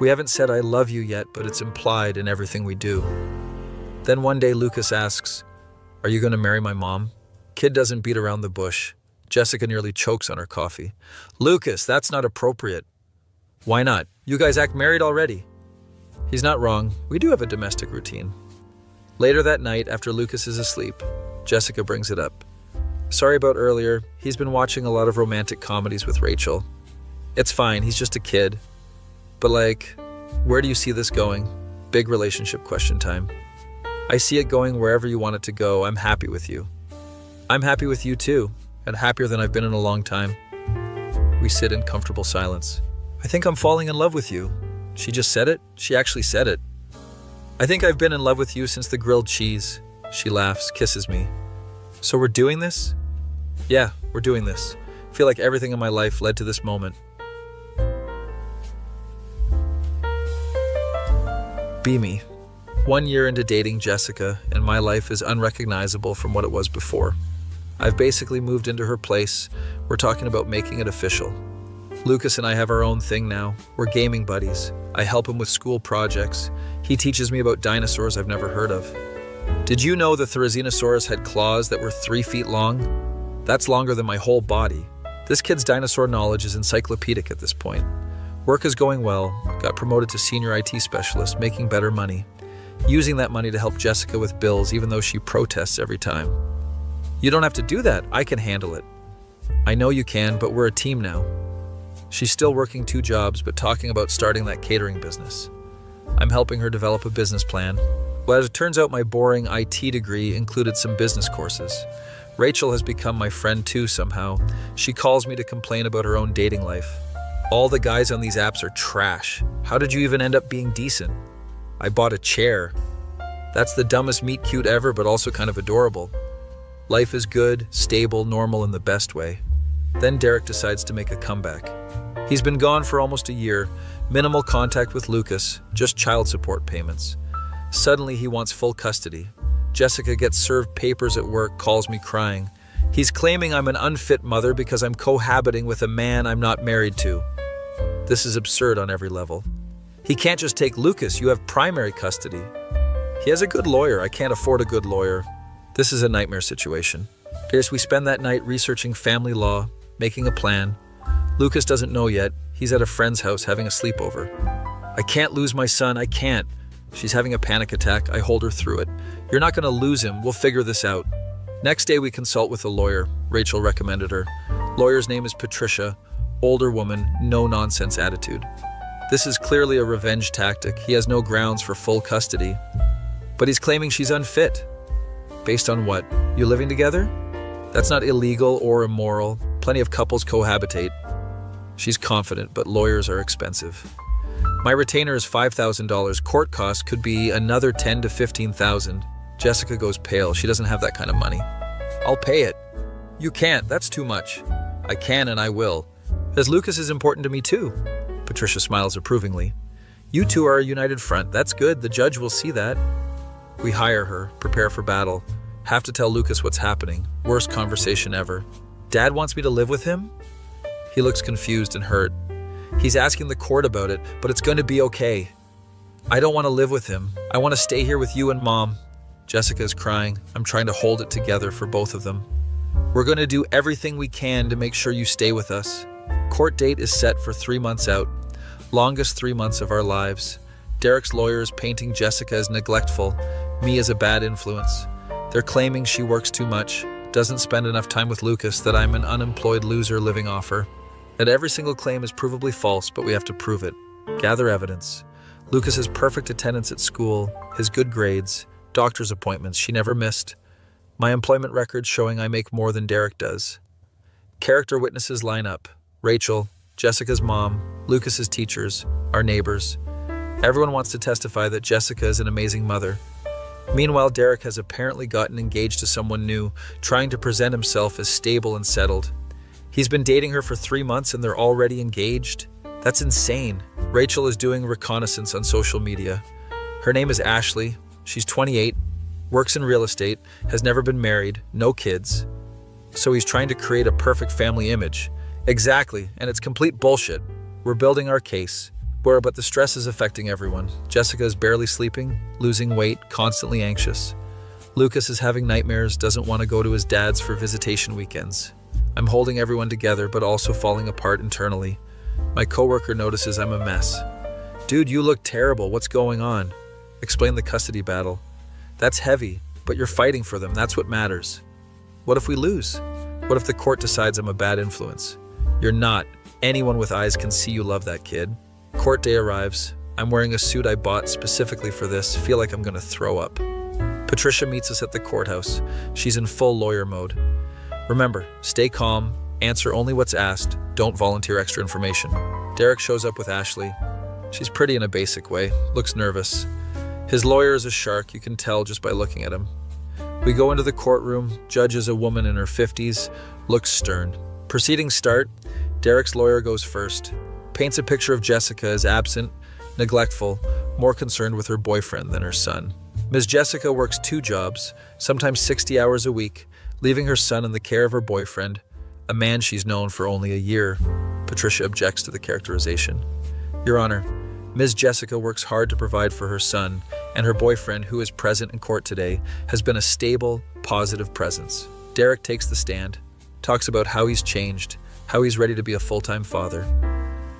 We haven't said I love you yet, but it's implied in everything we do. Then one day Lucas asks, are you going to marry my mom? Kid doesn't beat around the bush. Jessica nearly chokes on her coffee. Lucas, that's not appropriate. Why not? You guys act married already. He's not wrong. We do have a domestic routine. Later that night, after Lucas is asleep, Jessica brings it up. Sorry about earlier. He's been watching a lot of romantic comedies with Rachel. It's fine. He's just a kid. But where do you see this going? Big relationship question time. I see it going wherever you want it to go. I'm happy with you. I'm happy with you too, and happier than I've been in a long time. We sit in comfortable silence. I think I'm falling in love with you. She just said it? She actually said it. I think I've been in love with you since the grilled cheese. She laughs, kisses me. So we're doing this? Yeah, we're doing this. I feel like everything in my life led to this moment. Be me. 1 year into dating Jessica, and my life is unrecognizable from what it was before. I've basically moved into her place. We're talking about making it official. Lucas and I have our own thing now. We're gaming buddies. I help him with school projects. He teaches me about dinosaurs I've never heard of. Did you know the Therizinosaurus had claws that were 3 feet long? That's longer than my whole body. This kid's dinosaur knowledge is encyclopedic at this point. Work is going well. Got promoted to senior IT specialist, making better money. Using that money to help Jessica with bills, even though she protests every time. You don't have to do that. I can handle it. I know you can, but we're a team now. She's still working 2 jobs, but talking about starting that catering business. I'm helping her develop a business plan. Well, as it turns out, my boring IT degree included some business courses. Rachel has become my friend too somehow. She calls me to complain about her own dating life. All the guys on these apps are trash. How did you even end up being decent? I bought a chair. That's the dumbest meet cute ever, but also kind of adorable. Life is good, stable, normal in the best way. Then Derek decides to make a comeback. He's been gone for almost a year, minimal contact with Lucas, just child support payments. Suddenly he wants full custody. Jessica gets served papers at work, calls me crying. He's claiming I'm an unfit mother because I'm cohabiting with a man I'm not married to. This is absurd on every level. He can't just take Lucas, you have primary custody. He has a good lawyer, I can't afford a good lawyer. This is a nightmare situation. As we spend that night researching family law, making a plan. Lucas doesn't know yet. He's at a friend's house having a sleepover. I can't lose my son, I can't. She's having a panic attack, I hold her through it. You're not gonna lose him, we'll figure this out. Next day we consult with a lawyer. Rachel recommended her. Lawyer's name is Patricia, older woman, no nonsense attitude. This is clearly a revenge tactic. He has no grounds for full custody. But he's claiming she's unfit. Based on what? You living together? That's not illegal or immoral. Plenty of couples cohabitate. She's confident, but lawyers are expensive. My retainer is $5,000. Court costs could be another $10,000 to $15,000. Jessica goes pale. She doesn't have that kind of money. I'll pay it. You can't. That's too much. I can and I will. As Lucas is important to me too. Patricia smiles approvingly. You two are a united front. That's good. The judge will see that. We hire her, prepare for battle. Have to tell Lucas what's happening. Worst conversation ever. Dad wants me to live with him? He looks confused and hurt. He's asking the court about it, but it's going to be okay. I don't want to live with him. I want to stay here with you and Mom. Jessica is crying. I'm trying to hold it together for both of them. We're going to do everything we can to make sure you stay with us. Court date is set for 3 months out. Longest 3 months of our lives. Derek's lawyer is painting Jessica as neglectful, me as a bad influence. They're claiming she works too much, doesn't spend enough time with Lucas, that I'm an unemployed loser living off her. And every single claim is provably false, but we have to prove it. Gather evidence. Lucas has perfect attendance at school, his good grades, doctor's appointments she never missed. My employment records showing I make more than Derek does. Character witnesses line up. Rachel, Jessica's mom, Lucas's teachers, our neighbors. Everyone wants to testify that Jessica is an amazing mother. Meanwhile, Derek has apparently gotten engaged to someone new, trying to present himself as stable and settled. He's been dating her for 3 months and they're already engaged? That's insane. Rachel is doing reconnaissance on social media. Her name is Ashley. She's 28, works in real estate, has never been married, no kids. So he's trying to create a perfect family image. Exactly, and it's complete bullshit. We're building our case. But the stress is affecting everyone. Jessica is barely sleeping, losing weight, constantly anxious. Lucas is having nightmares, doesn't want to go to his dad's for visitation weekends. I'm holding everyone together, but also falling apart internally. My coworker notices I'm a mess. Dude, you look terrible. What's going on? Explain the custody battle. That's heavy, but you're fighting for them. That's what matters. What if we lose? What if the court decides I'm a bad influence? You're not. Anyone with eyes can see you love that kid. Court day arrives. I'm wearing a suit I bought specifically for this. Feel like I'm gonna throw up. Patricia meets us at the courthouse. She's in full lawyer mode. Remember, stay calm, Answer only what's asked. Don't volunteer extra information. Derek shows up with Ashley. She's pretty in a basic way, looks nervous. His lawyer is a shark, you can tell just by looking at him. We go into the courtroom. Judge is a woman in her 50s, looks stern. Proceedings start. Derek's lawyer goes first. Paints a picture of Jessica as absent, neglectful, more concerned with her boyfriend than her son. Ms. Jessica works 2 jobs, sometimes 60 hours a week, leaving her son in the care of her boyfriend, a man she's known for only a year. Patricia objects to the characterization. Your Honor, Ms. Jessica works hard to provide for her son, and her boyfriend, who is present in court today, has been a stable, positive presence. Derek takes the stand, talks about how he's changed, how he's ready to be a full-time father.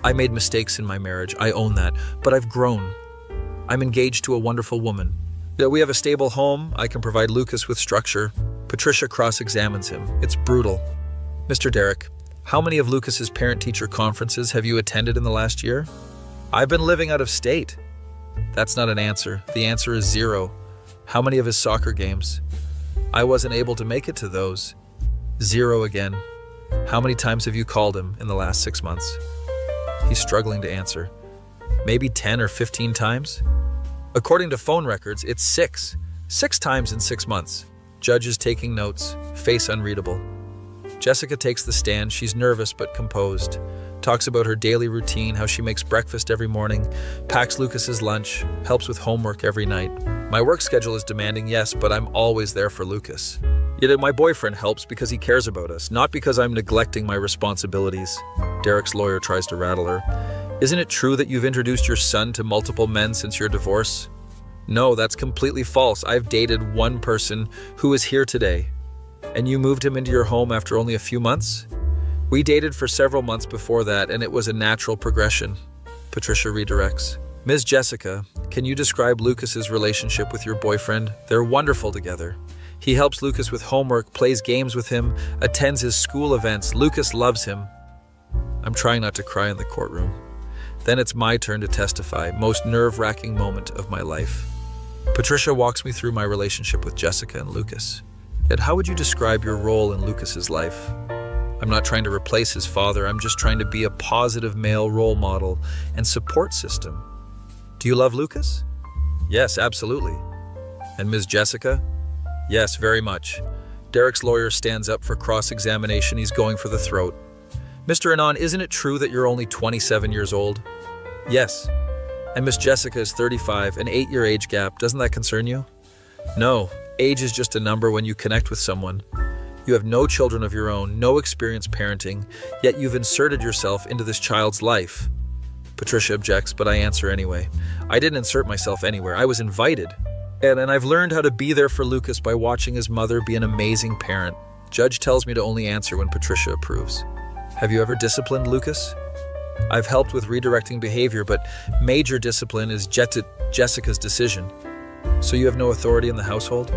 I made mistakes in my marriage, I own that, but I've grown. I'm engaged to a wonderful woman. We have a stable home, I can provide Lucas with structure. Patricia cross-examines him. It's brutal. Mr. Derek, how many of Lucas's parent-teacher conferences have you attended in the last year? I've been living out of state. That's not an answer. The answer is 0. How many of his soccer games? I wasn't able to make it to those. 0 again. How many times have you called him in the last 6 months? He's struggling to answer. Maybe 10 or 15 times? According to phone records, it's 6. 6 times in 6 months. Judge is taking notes, face unreadable. Jessica takes the stand. She's nervous but composed. Talks about her daily routine, how she makes breakfast every morning, packs Lucas's lunch, helps with homework every night. My work schedule is demanding, yes, but I'm always there for Lucas. Yet my boyfriend helps because he cares about us, not because I'm neglecting my responsibilities. Derek's lawyer tries to rattle her. Isn't it true that you've introduced your son to multiple men since your divorce? No, that's completely false. I've dated one person who is here today. And you moved him into your home after only a few months? We dated for several months before that, and it was a natural progression. Patricia redirects. Ms. Jessica, can you describe Lucas's relationship with your boyfriend? They're wonderful together. He helps Lucas with homework, plays games with him, attends his school events. Lucas loves him. I'm trying not to cry in the courtroom. Then it's my turn to testify, most nerve-wracking moment of my life. Patricia walks me through my relationship with Jessica and Lucas. Yet how would you describe your role in Lucas's life? I'm not trying to replace his father, I'm just trying to be a positive male role model and support system. Do you love Lucas? Yes, absolutely. And Ms. Jessica? Yes, very much. Derek's lawyer stands up for cross-examination. He's going for the throat. Mr. Anon, isn't it true that you're only 27 years old? Yes. And Miss Jessica is 35, an 8-year age gap. Doesn't that concern you? No, age is just a number when you connect with someone. You have no children of your own, no experience parenting, yet you've inserted yourself into this child's life. Patricia objects, but I answer anyway. I didn't insert myself anywhere. I was invited. And I've learned how to be there for Lucas by watching his mother be an amazing parent. Judge tells me to only answer when Patricia approves. Have you ever disciplined Lucas? I've helped with redirecting behavior, but major discipline is Jessica's decision. So you have no authority in the household?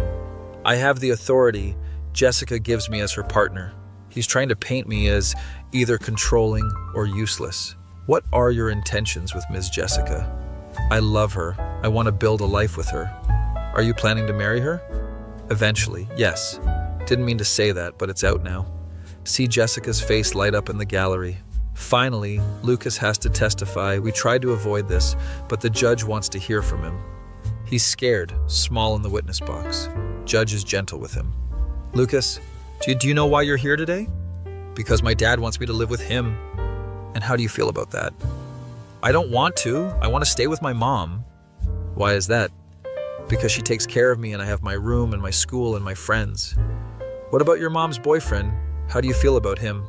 I have the authority Jessica gives me as her partner. He's trying to paint me as either controlling or useless. What are your intentions with Ms. Jessica? I love her. I want to build a life with her. Are you planning to marry her? Eventually, yes. Didn't mean to say that, but it's out now. See Jessica's face light up in the gallery. Finally, Lucas has to testify. We tried to avoid this, but the judge wants to hear from him. He's scared, small in the witness box. Judge is gentle with him. Lucas, do you know why you're here today? Because my dad wants me to live with him. And how do you feel about that? I don't want to. I want to stay with my mom. Why is that? Because she takes care of me and I have my room and my school and my friends. What about your mom's boyfriend? How do you feel about him?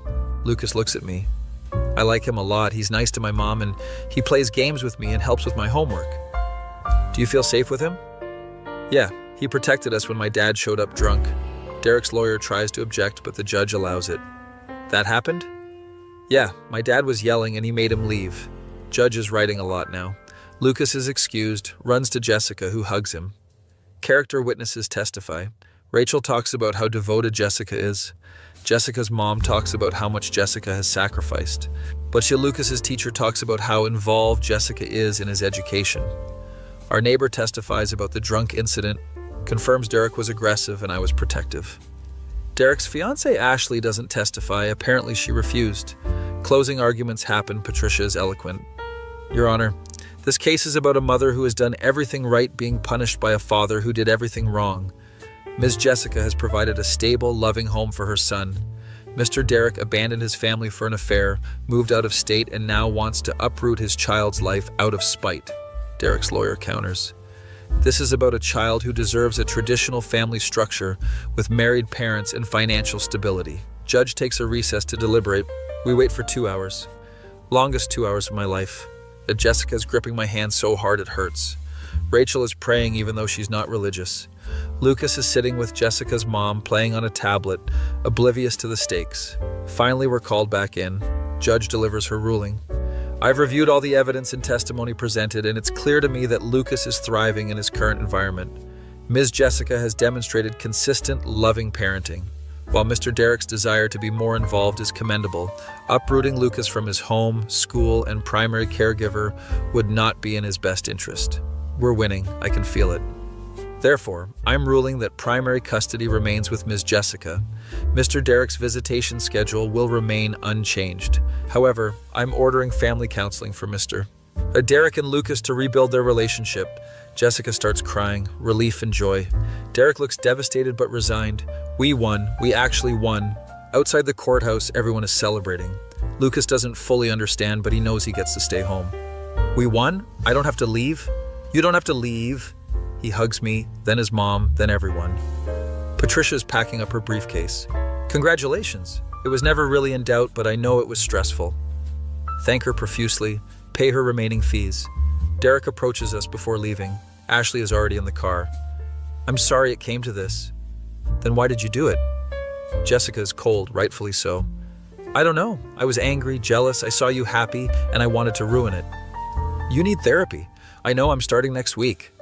Lucas looks at me. I like him a lot. He's nice to my mom and he plays games with me and helps with my homework. Do you feel safe with him? Yeah, he protected us when my dad showed up drunk. Derek's lawyer tries to object, but the judge allows it. That happened? Yeah, my dad was yelling and he made him leave. Judge is writing a lot now. Lucas is excused, runs to Jessica, who hugs him. Character witnesses testify. Rachel talks about how devoted Jessica is. Jessica's mom talks about how much Jessica has sacrificed. But Lucas's teacher talks about how involved Jessica is in his education. Our neighbor testifies about the drunk incident, confirms Derek was aggressive and I was protective. Derek's fiancée Ashley doesn't testify. Apparently she refused. Closing arguments happen. Patricia is eloquent. Your Honor, this case is about a mother who has done everything right being punished by a father who did everything wrong. Ms. Jessica has provided a stable, loving home for her son. Mr. Derek abandoned his family for an affair, moved out of state, and now wants to uproot his child's life out of spite. Derek's lawyer counters. This is about a child who deserves a traditional family structure with married parents and financial stability. Judge takes a recess to deliberate. We wait for 2 hours. Longest 2 hours of my life. Jessica's gripping my hand so hard it hurts. Rachel is praying even though she's not religious. Lucas is sitting with Jessica's mom playing on a tablet, oblivious to the stakes. Finally, we're called back in. Judge delivers her ruling. I've reviewed all the evidence and testimony presented, and it's clear to me that Lucas is thriving in his current environment. Ms. Jessica has demonstrated consistent, loving parenting. While Mr. Derek's desire to be more involved is commendable, uprooting Lucas from his home, school, and primary caregiver would not be in his best interest. We're winning. I can feel it. Therefore, I'm ruling that primary custody remains with Ms. Jessica. Mr. Derek's visitation schedule will remain unchanged. However, I'm ordering family counseling for Mr. Derek and Lucas to rebuild their relationship. Jessica starts crying, relief and joy. Derek looks devastated but resigned. We won. We actually won. Outside the courthouse, everyone is celebrating. Lucas doesn't fully understand, but he knows he gets to stay home. We won? I don't have to leave? You don't have to leave. He hugs me, then his mom, then everyone. Patricia's packing up her briefcase. Congratulations. It was never really in doubt, but I know it was stressful. Thank her profusely, pay her remaining fees. Derek approaches us before leaving. Ashley is already in the car. I'm sorry it came to this. Then why did you do it? Jessica is cold, rightfully so. I don't know. I was angry, jealous. I saw you happy, and I wanted to ruin it. You need therapy. I know I'm starting next week.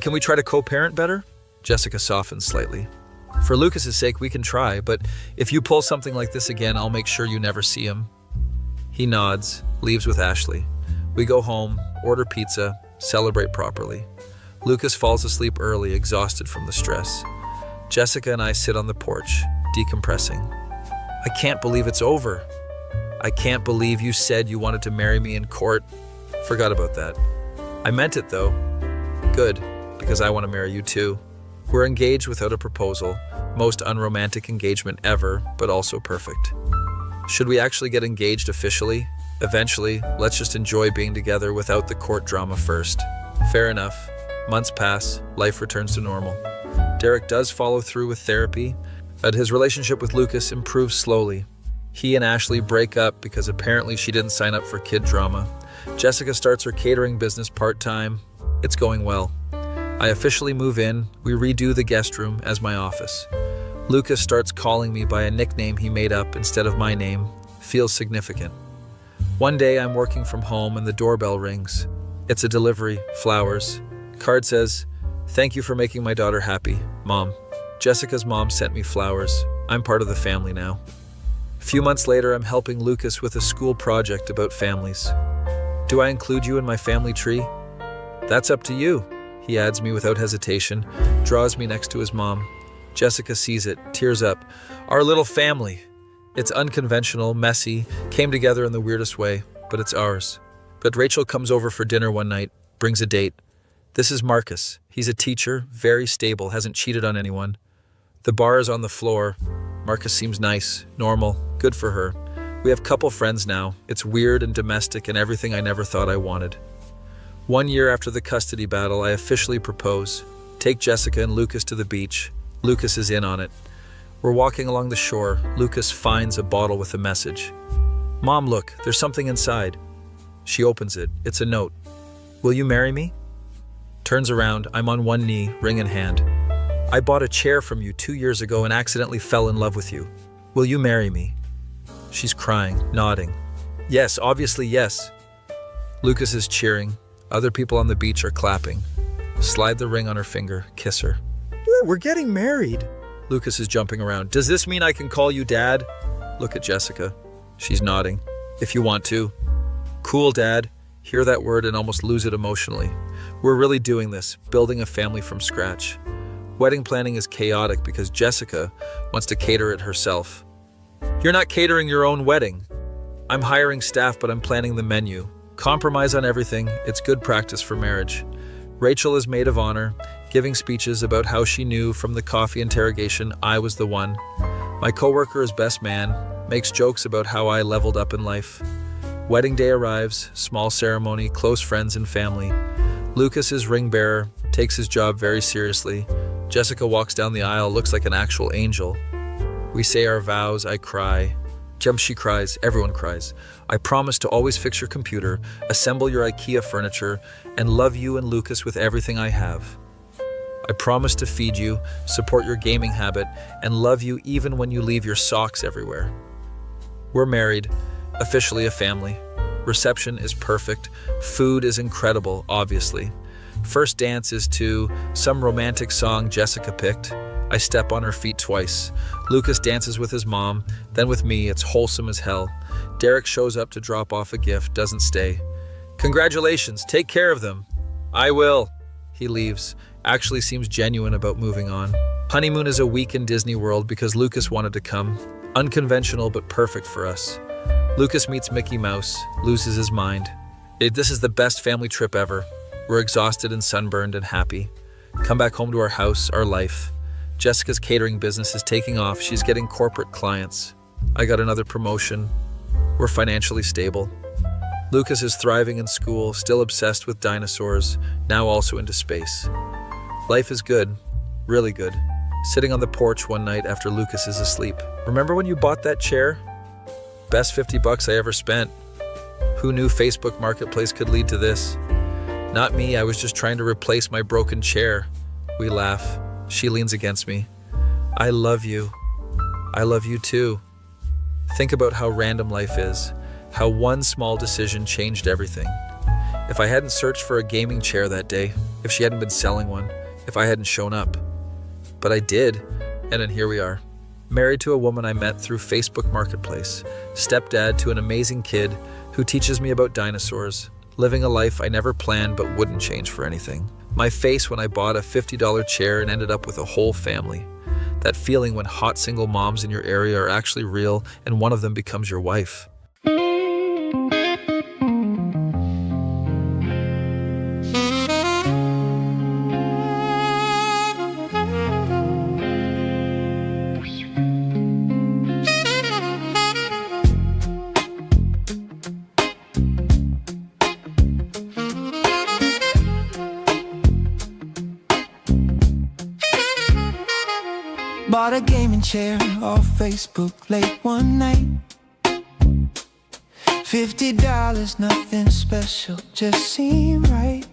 Can we try to co-parent better? Jessica softens slightly. For Lucas's sake, we can try, but if you pull something like this again, I'll make sure you never see him. He nods, leaves with Ashley. We go home, order pizza, celebrate properly. Lucas falls asleep early, exhausted from the stress. Jessica and I sit on the porch, decompressing. I can't believe it's over. I can't believe you said you wanted to marry me in court. Forgot about that. I meant it though. Good, because I want to marry you too. We're engaged without a proposal. Most unromantic engagement ever, but also perfect. Should we actually get engaged officially? Eventually, let's just enjoy being together without the court drama first. Fair enough. Months pass, life returns to normal. Derek does follow through with therapy, but his relationship with Lucas improves slowly. He and Ashley break up because apparently she didn't sign up for kid drama. Jessica starts her catering business part-time. It's going well. I officially move in. We redo the guest room as my office. Lucas starts calling me by a nickname he made up instead of my name. Feels significant. One day I'm working from home and the doorbell rings. It's a delivery, flowers. Card says, "Thank you for making my daughter happy, Mom." Jessica's mom sent me flowers. I'm part of the family now. A few months later, I'm helping Lucas with a school project about families. Do I include you in my family tree? That's up to you, he adds me without hesitation, draws me next to his mom. Jessica sees it, tears up. Our little family. It's unconventional, messy, came together in the weirdest way, but it's ours. But Rachel comes over for dinner one night, brings a date. This is Marcus. He's a teacher, very stable, hasn't cheated on anyone. The bar is on the floor. Marcus seems nice, normal, good for her. We have couple friends now. It's weird and domestic and everything I never thought I wanted. 1 year after the custody battle, I officially propose. Take Jessica and Lucas to the beach. Lucas is in on it. We're walking along the shore. Lucas finds a bottle with a message. Mom, look, there's something inside. She opens it. It's a note. Will you marry me? Turns around. I'm on one knee, ring in hand. I bought a chair from you 2 years ago and accidentally fell in love with you. Will you marry me? She's crying, nodding. Yes, obviously yes. Lucas is cheering. Other people on the beach are clapping. Slide the ring on her finger, kiss her. We're getting married. Lucas is jumping around. Does this mean I can call you Dad? Look at Jessica. She's nodding. If you want to. Cool, Dad. Hear that word and almost lose it emotionally. We're really doing this, building a family from scratch. Wedding planning is chaotic because Jessica wants to cater it herself. You're not catering your own wedding. I'm hiring staff, but I'm planning the menu. Compromise on everything. It's good practice for marriage. Rachel is maid of honor, giving speeches about how she knew from the coffee interrogation I was the one. My coworker is best man, makes jokes about how I leveled up in life. Wedding day arrives, small ceremony, close friends and family. Lucas is ring bearer, takes his job very seriously. Jessica walks down the aisle, looks like an actual angel. We say our vows, I cry. She cries, everyone cries. I promise to always fix your computer, assemble your IKEA furniture, and love you and Lucas with everything I have. I promise to feed you, support your gaming habit, and love you even when you leave your socks everywhere. We're married, officially a family. Reception is perfect. Food is incredible, obviously. First dance is to some romantic song Jessica picked. I step on her feet twice. Lucas dances with his mom, then with me. It's wholesome as hell. Derek shows up to drop off a gift, doesn't stay. Congratulations, take care of them. I will. He leaves. Actually seems genuine about moving on. Honeymoon is a week in Disney World because Lucas wanted to come. Unconventional but perfect for us. Lucas meets Mickey Mouse, loses his mind. This is the best family trip ever. We're exhausted and sunburned and happy. Come back home to our house, our life. Jessica's catering business is taking off. She's getting corporate clients. I got another promotion. We're financially stable. Lucas is thriving in school, still obsessed with dinosaurs, now also into space. Life is good, really good. Sitting on the porch one night after Lucas is asleep. Remember when you bought that chair? Best $50 I ever spent. Who knew Facebook Marketplace could lead to this? Not me, I was just trying to replace my broken chair. We laugh. She leans against me. I love you. I love you too. Think about how random life is, how one small decision changed everything. If I hadn't searched for a gaming chair that day, if she hadn't been selling one, if I hadn't shown up. But I did, and then here we are. Married to a woman I met through Facebook Marketplace, stepdad to an amazing kid who teaches me about dinosaurs, living a life I never planned but wouldn't change for anything. My face when I bought a $50 chair and ended up with a whole family. That feeling when hot single moms in your area are actually real and one of them becomes your wife. Bought a gaming chair off Facebook late one night. $50, nothing special, just seemed right.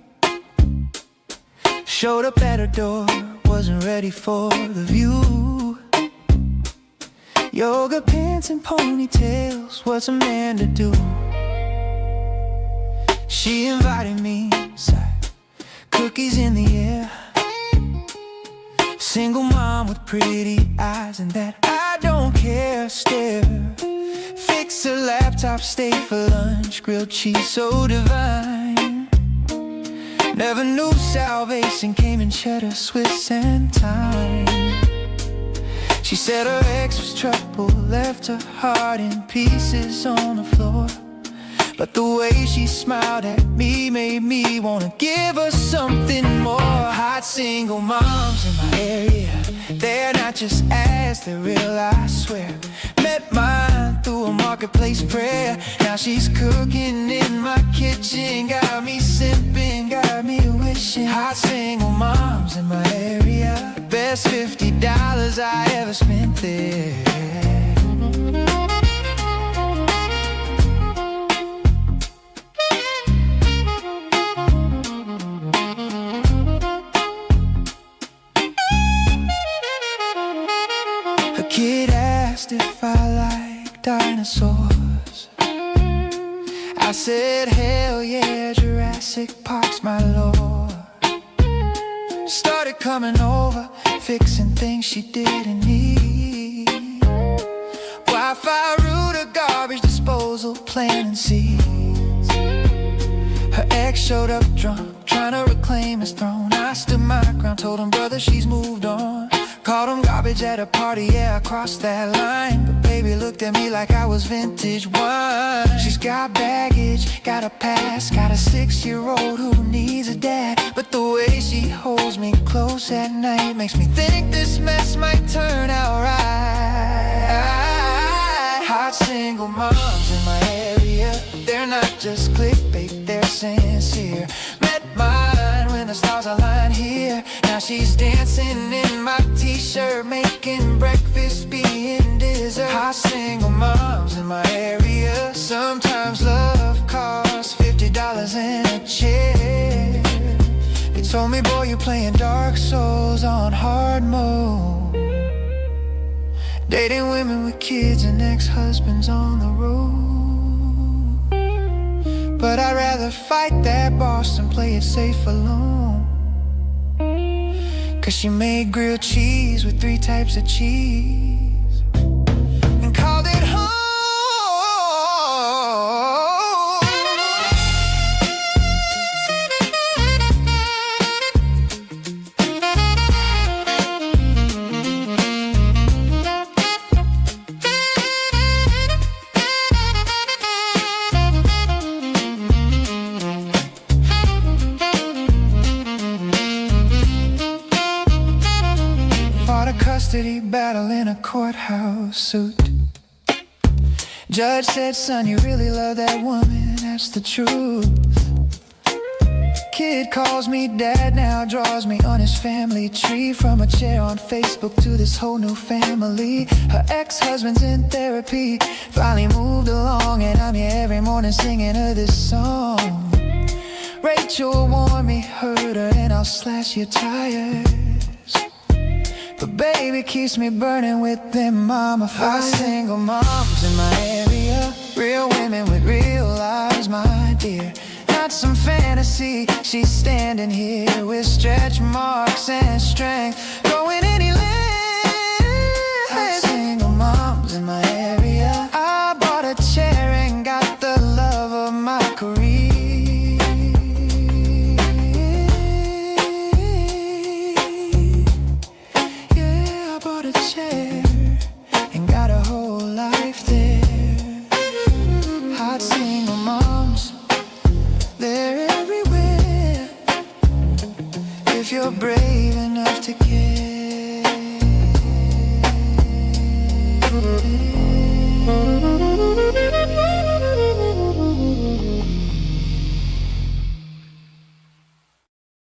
Showed up at her door, wasn't ready for the view. Yoga pants and ponytails, what's a man to do? She invited me inside, cookies in the air. Single mom with pretty eyes and that I don't care stare. Fix her laptop, stay for lunch, grilled cheese so divine. Never knew salvation came in cheddar, Swiss and thyme. She said her ex was trouble, left her heart in pieces on the floor. But the way she smiled at me made me wanna give her something more. Hot single moms in my area, they're not just ass, they're real, I swear. Met mine through a marketplace prayer. Now she's cooking in my kitchen, got me sipping, got me wishing. Hot single moms in my area, best $50 I ever spent there. Kid asked if I like dinosaurs. I said, hell yeah, Jurassic Park's my lore. Started coming over, fixing things she didn't need. Wi-Fi router, garbage disposal, planting seeds. Her ex showed up drunk, trying to reclaim his throne. I stood my ground, told him, brother, she's moved on. Called him garbage at a party, yeah, I crossed that line. But baby looked at me like I was vintage wine. She's got baggage, got a past, got a 6-year-old who needs a dad. But the way she holds me close at night makes me think this mess might turn out right. Hot single moms in my area, they're not just clickbait, they're sincere. Met mine when the stars align here. Now she's dancing in my t-shirt, making breakfast, being dessert. Hot single moms in my area. Sometimes love costs $50 in a chair. They told me, boy, you're playing Dark Souls on hard mode, dating women with kids and ex-husbands on the road. But I'd rather fight that boss than play it safe alone. 'Cause she made grilled cheese with 3 types of cheese and called it home. A custody battle in a courthouse suit. Judge said, son, you really love that woman, that's the truth. Kid calls me dad now, draws me on his family tree. From a chair on Facebook to this whole new family. Her ex-husband's in therapy, finally moved along, and I'm here every morning singing her this song. Rachel warned me, hurt her and I'll slash your tires. But baby keeps me burning with them mama fires. Single moms in my area, real women with real lives, my dear. Not some fantasy, she's standing here with stretch marks and strength.